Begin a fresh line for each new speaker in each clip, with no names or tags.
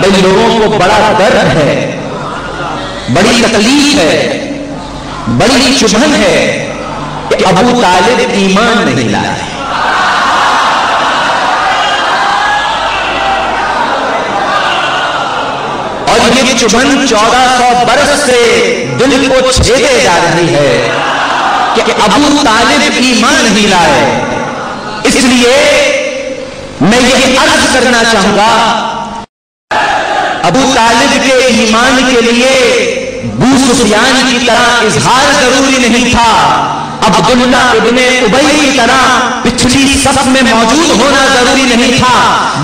भाई लोगों को बड़ा दर्द है, बड़ी तकलीफ है, बड़ी चुभन है कि अबू तालिब ईमान नहीं लाए। और ये चुभन 1400 बरस से दिल को छेदे जा रही है कि अबू तालिब ईमान नहीं लाए। इसलिए मैं ये अर्ज करना चाहूंगा, अबू तालिब के ईमान के लिए अबू सुफियान की तरह इजहार जरूरी नहीं था, अब्दुल्ला इब्ने उबई की तरह पिछली सफ में मौजूद होना जरूरी नहीं था,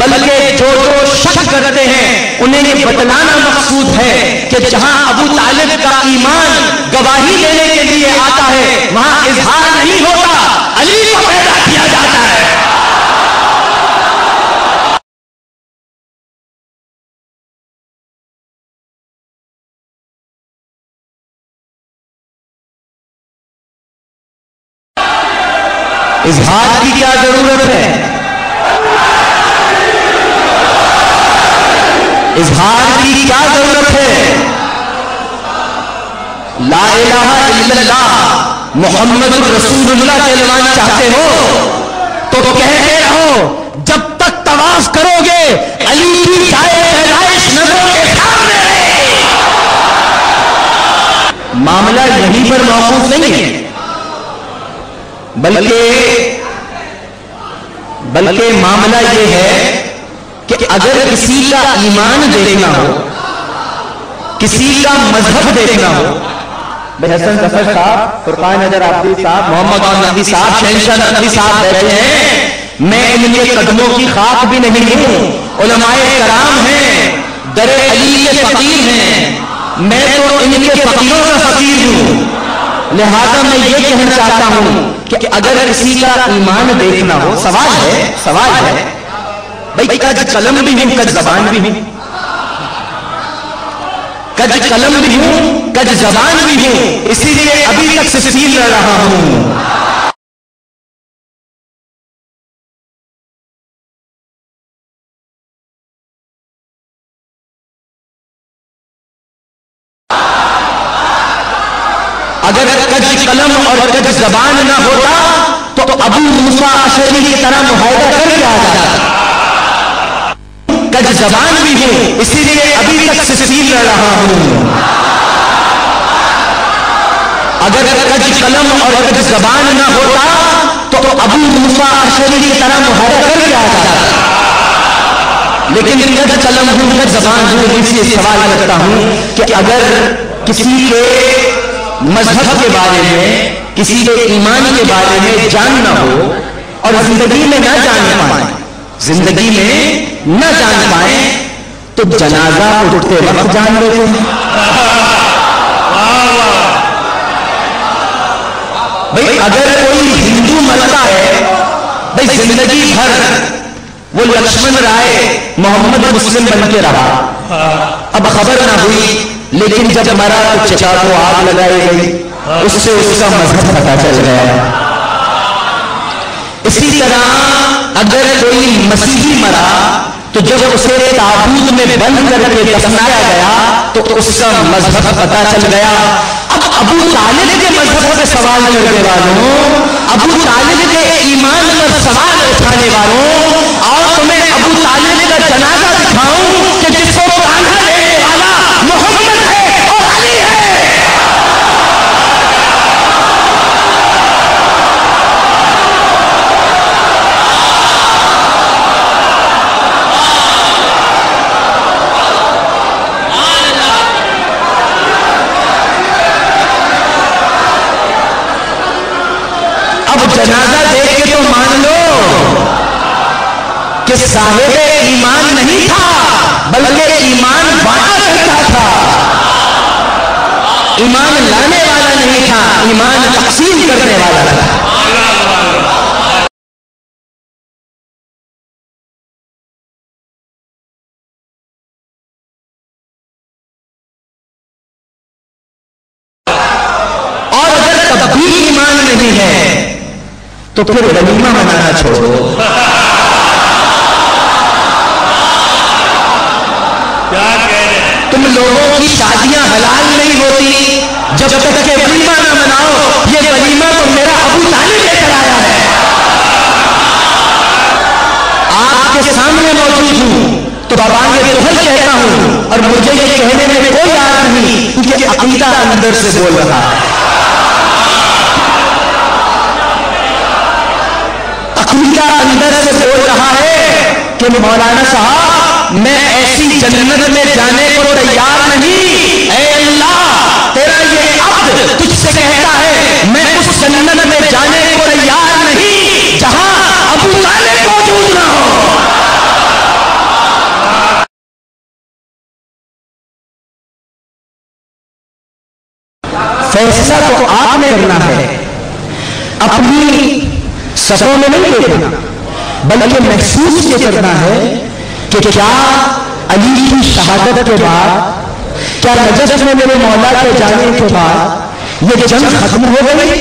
बल्कि जो जो शक करते हैं उन्हें ये बतलाना मकसूद है कि जहां अबू तालिब का ईमान गवाही देने के लिए आता है वहां इजहार नहीं होता, अली को पैदा किया जाता है। इजहार की क्या जरूरत है? इजहार की क्या जरूरत है? ला इलाहा इल्लल्लाह मुहम्मदुर रसूलुल्लाह कहलवाना चाहते हो तो कहते रहो, जब तक तवाफ करोगे अली की जाए पैदाइश नजरों के सामने रहे। मामला यहीं पर मौकूफ नहीं है, बल्कि मामला यह है कि अगर किसी का ईमान देखना हो, किसी का मजहब देखना हो, हसन जफर साहब, फुरकान नजर आबदी साहब, मोहम्मद नबी साहब, शहंशाह नबी साहब बैठे हैं, मैं इनके कदमों की खाक भी नहीं हूं, उलमाए कराम हैं, दरे अली के फकीर हैं, मैं तो इनके फकीरों का फकीर हूं। लिहाजा मैं ये कहना चाहता हूं कि अगर किसी का ईमान देखना हो, सवाल है भाई, कज कलम भी हूं, कज जबान भी हूं, कज कलम भी हूं, कज जबान भी हूं, इसीलिए अभी तक सिफील रह रहा हूं। अगर कज कलम और कज जबान ना होता तो अबू मूसा अशरी की तरह मुहायदा कर क्या जाता। कज जबान भी हूं, इसीलिए अभी तक सिफील रह रहा हूं। अगर कज कलम और कज जबान ना होता तो अबू मूसा अशरी की तरह मुहायदा कर क्या जाता। लेकिन कज कलम हूं, कज जबान हूं, इसलिए सवाल करता हूं कि अगर किसी के मजहब के बारे में, किसी के ईमान के बारे में जानना हो और जिंदगी में ना जान पाए, जिंदगी में ना जान पाए तो जनाजा उठते वक्त जान लेते हैं। भाई अगर कोई हिंदू मरता है, भाई जिंदगी भर वो लक्ष्मण राय मोहम्मद मुस्लिम बन के रहा, अब खबर ना हुई, लेकिन जब मरा तो चचा को आग लगाई गई, उससे उसका मजहब पता चल गया। इसी तरह अगर कोई मसीही मरा तो जब उसे ताबूत में बंद करके दफनाया गया तो उसका मजहब पता चल गया। अब अबू तालिब के मजहब पे सवाल करने वालों, अबू तालिब के ईमान पर सवाल उठाने वालों, और तुम्हें अबू तालिब का जनाजा दिखाऊं कि जिसको कांधा देने वाला मोहम्मद है और अली है। अब जनाजा देख के तो मान लो कि साहिब ईमान नहीं था, बल्कि ईमान बांटा करता था, ईमान लाने वाला नहीं था, ईमान तकसीम करने वाला था। और अगर तब भी ईमान नहीं है तो फिर वलीमा मनाना छोड़ो, की शादियां हलाल नहीं होती जब तक के वलीमा ना मनाओ। ये वलीमा तो मेरा अबू तालिब लेकर आया है, आपके सामने मौजूद हूं तो बाबांगे तोहल कहता हूं और मुझे ये कहने में कोई याद नहीं क्योंकि अकीदा अंदर से बोल रहा है। अकीदा अंदर से बोल रहा है कि मौलाना साहब मैं ऐसी जन्नत में जाने को तैयार नहीं। ऐ अल्लाह तेरा ये अब्द तुझसे कहता है मैं उस जन्नत में जाने को तैयार नहीं जहां अबू तालिब मौजूद ना हो। फैसला तो आपने करना है, अपनी सफों में नहीं देखना, बल्कि महसूस ये करना है कि क्या अली की शहादत के बाद, क्या नजफ में मेरे मौला के जाने के बाद ये जंग खत्म हो गई?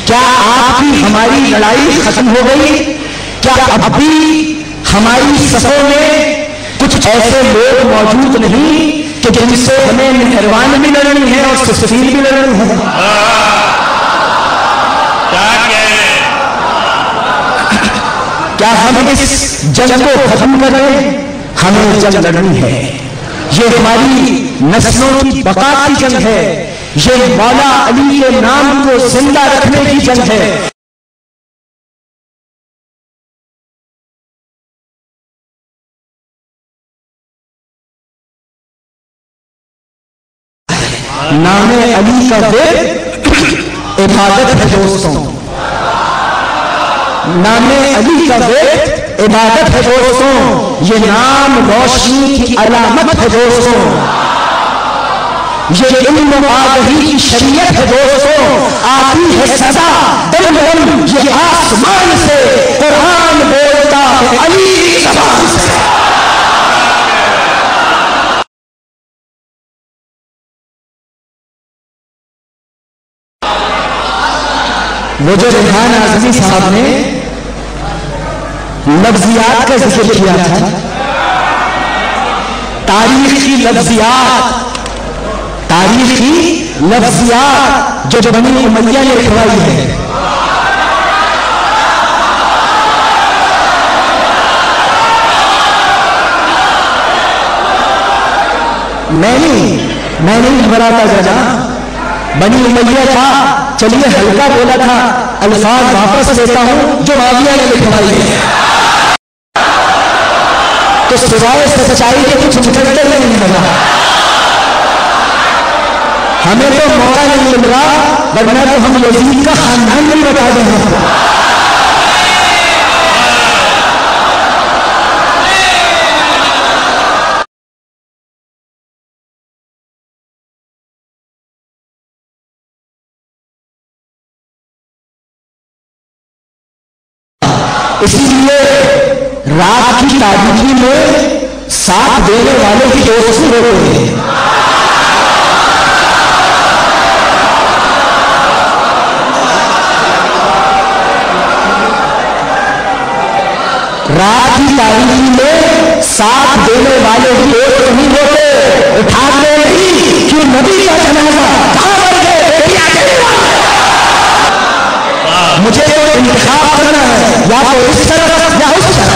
क्या आपकी हमारी लड़ाई खत्म हो गई? क्या अब भी हमारी सफों में कुछ ऐसे लोग मौजूद नहीं कि जिनसे हमें मेहरबान भी लड़नी है और सुशील भी लड़नी है? क्या हम इस जंग को खत्म कर रहे हैं? हमें जंग लड़नी है। ये हमारी नस्लों की बका की जंग है, ये मौला अली के नाम को जिंदा रखने की जंग है। नामे अली का वेद इबादत है दोस्तों, नामे अली का वेद इबादत है दोस्तों, ये नाम रोशनी की अलामत है दोस्तों, ये इल्म आगही की शरीयत है दोस्तों। आती है सदा दम दम ये आसमान से, कुरान बोलता है अली की ज़बान से। वो जो रेहान आज़मी साहब ने लफ्जियात का जिक्र किया था, तारीखी लफ्जियात, तारीखी लफ्जियात जो बनी उमैया ने लिखवाई है, मैं नहीं घबराता जाना, बनी उमैया था। चलिए हल्का बोला था, अल्फाज वापस लेता हूं जो माविया ने लिखवाई है। तो सिवाय सच्चाई के कुछ निकलते नहीं लगा, हमें तो मौका नहीं मिल रहा, वरना तो हम यजीद का खानदान नहीं बता देंगे। इसीलिए रात की तारीकी में साथ देने वाले की दोस्त होते हैं। रात की तारीकी में साथ देने वाले की दोस्त नहीं होते। उठाते नहीं क्यों नबी का जनाजा कहां मर गए, मुझे तो इंतखाब करना है, या तो इस तरफ या उस तरफ।